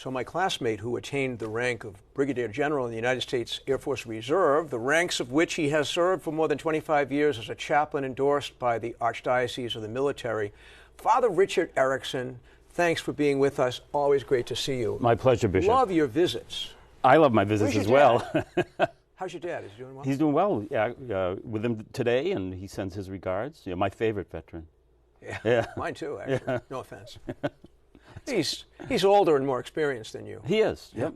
So my classmate who attained the rank of Brigadier General in the United States Air Force Reserve, the ranks of which he has served for more than 25 years as a chaplain endorsed by the Archdiocese of the Military, Father Richard Erikson, thanks for being with us. Always great to see you. My pleasure, Bishop. Love your visits. I love my visits as well. How's your dad? Is he doing well? He's doing well. Yeah, with him today, and he sends his regards. Yeah, my favorite veteran. Yeah. Mine too, actually. Yeah. No offense. He's older and more experienced than you. He is. Yep.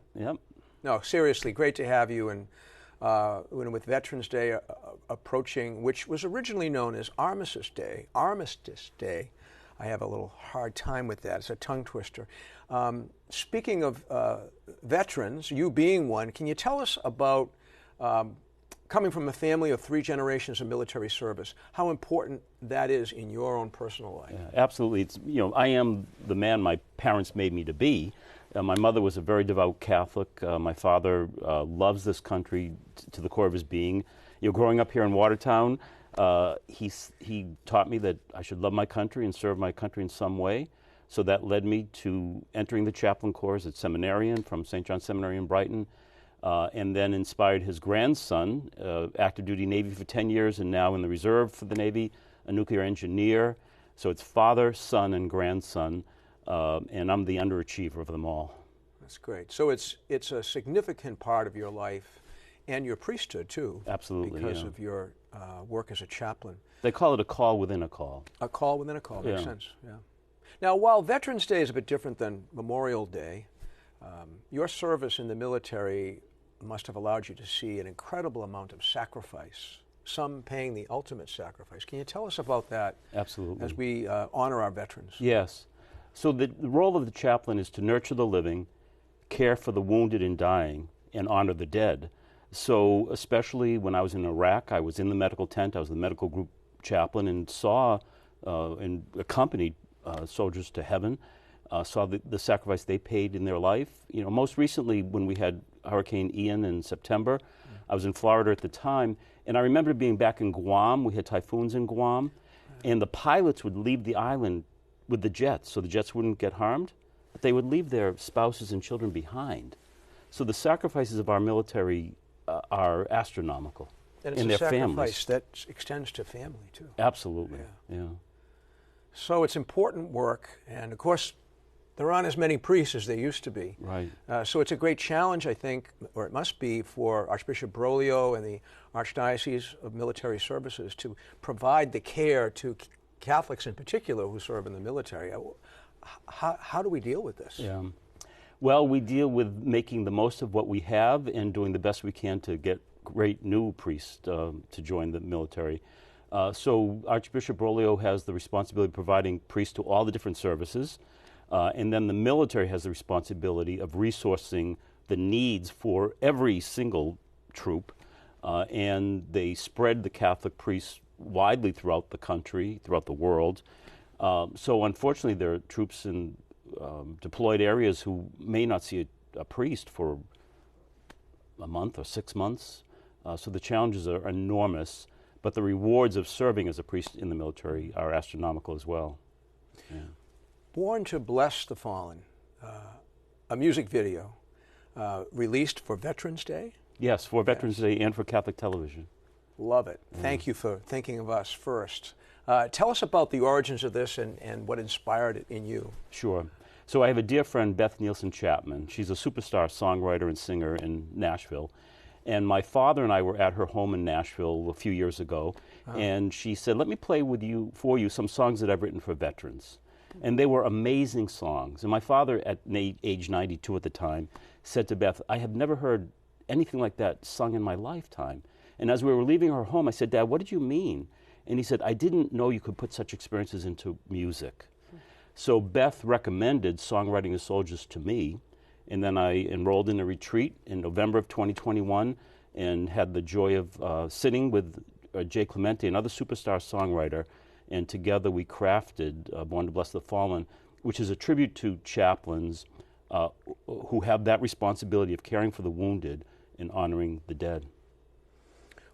No, seriously, great to have you. And with Veterans Day approaching, which was originally known as Armistice Day, I have a little hard time with that. It's a tongue twister. Speaking of veterans, you being one, can you tell us about coming from a family of 3 generations of military service, how important that is in your own personal life? Yeah, absolutely. It's, I am the man my parents made me to be. My mother was a very devout Catholic. My father loves this country to the core of his being. Growing up here in Watertown, he taught me that I should love my country and serve my country in some way. So that led me to entering the chaplain corps at Seminarian from St. John's Seminary in Brighton, and then inspired his grandson, active duty Navy for 10 years and now in the reserve for the Navy, a nuclear engineer. So it's father, son, and grandson, and I'm the underachiever of them all. That's great. So it's a significant part of your life and your priesthood too. Absolutely, because of your work as a chaplain. They call it a call within a call. A call within a call, makes sense, yeah. Now, while Veterans Day is a bit different than Memorial Day, your service in the military must have allowed you to see an incredible amount of sacrifice, some paying the ultimate sacrifice. Can you tell us about that? Absolutely. As we honor our veterans? Yes. So the role of the chaplain is to nurture the living, care for the wounded and dying, and honor the dead. So especially when I was in Iraq, I was in the medical tent, I was the medical group chaplain, and saw and accompanied soldiers to heaven, saw the sacrifice they paid in their life. Most recently when we had Hurricane Ian in September, I was in Florida at the time, and I remember being back in Guam. We had typhoons in Guam, and the pilots would leave the island with the jets, so the jets wouldn't get harmed, but they would leave their spouses and children behind. So the sacrifices of our military are astronomical. And it's in a their sacrifice families. that extends to family too. Absolutely, yeah. So it's important work, and of course, there aren't as many priests as there used to be. Right. So it's a great challenge, I think, or it must be, for Archbishop Broglio and the Archdiocese of Military Services to provide the care to Catholics in particular who serve in the military. How do we deal with this? Yeah. Well, we deal with making the most of what we have and doing the best we can to get great new priests to join the military. So Archbishop Broglio has the responsibility of providing priests to all the different services, and then the military has the responsibility of resourcing the needs for every single troop, and they spread the Catholic priests widely throughout the country, throughout the world. So unfortunately there are troops in deployed areas who may not see a priest for a month or 6 months. So the challenges are enormous, but the rewards of serving as a priest in the military are astronomical as well. Yeah. Born to Bless the Fallen, a music video released for Veterans Day? Yes, for Veterans Day and for Catholic television. Love it. Thank you for thinking of us first. Tell us about the origins of this and what inspired it in you. Sure. So I have a dear friend, Beth Nielsen Chapman. She's a superstar songwriter and singer in Nashville. And my father and I were at her home in Nashville a few years ago, and she said, let me play for you some songs that I've written for veterans. And they were amazing songs. And my father, at age 92 at the time, said to Beth, I have never heard anything like that sung in my lifetime. And as we were leaving her home, I said, Dad, what did you mean? And he said, I didn't know you could put such experiences into music. So Beth recommended Songwriting as Soldiers to me, and then I enrolled in a retreat in November of 2021 and had the joy of sitting with Jay Clemente, another superstar songwriter, and together we crafted Born to Bless the Fallen, which is a tribute to chaplains who have that responsibility of caring for the wounded and honoring the dead.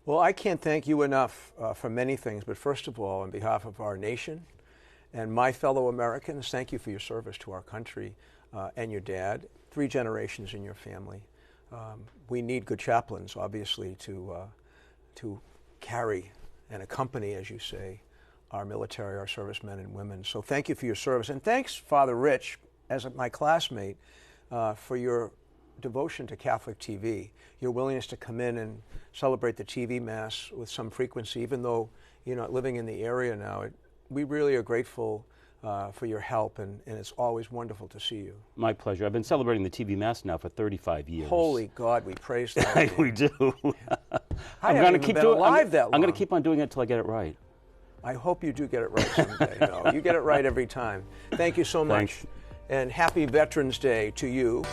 Well, I can't thank you enough for many things, but first of all, on behalf of our nation and my fellow Americans, thank you for your service to our country and your dad. 3 generations in your family. We need good chaplains, obviously, to carry and accompany, as you say, our military, our servicemen and women. So thank you for your service. And thanks, Father Rich, as my classmate, for your devotion to Catholic TV, your willingness to come in and celebrate the TV Mass with some frequency, even though you're not living in the area now. We really are grateful for your help, and it's always wonderful to see you. My pleasure. I've been celebrating the TV Mass now for 35 years. Holy God, we praise that. We do. I'm going to keep doing alive that long. I'm going to keep on doing it until I get it right. I hope you do get it right someday. No, you get it right every time. Thank you so much. Thanks. And happy Veterans Day to you.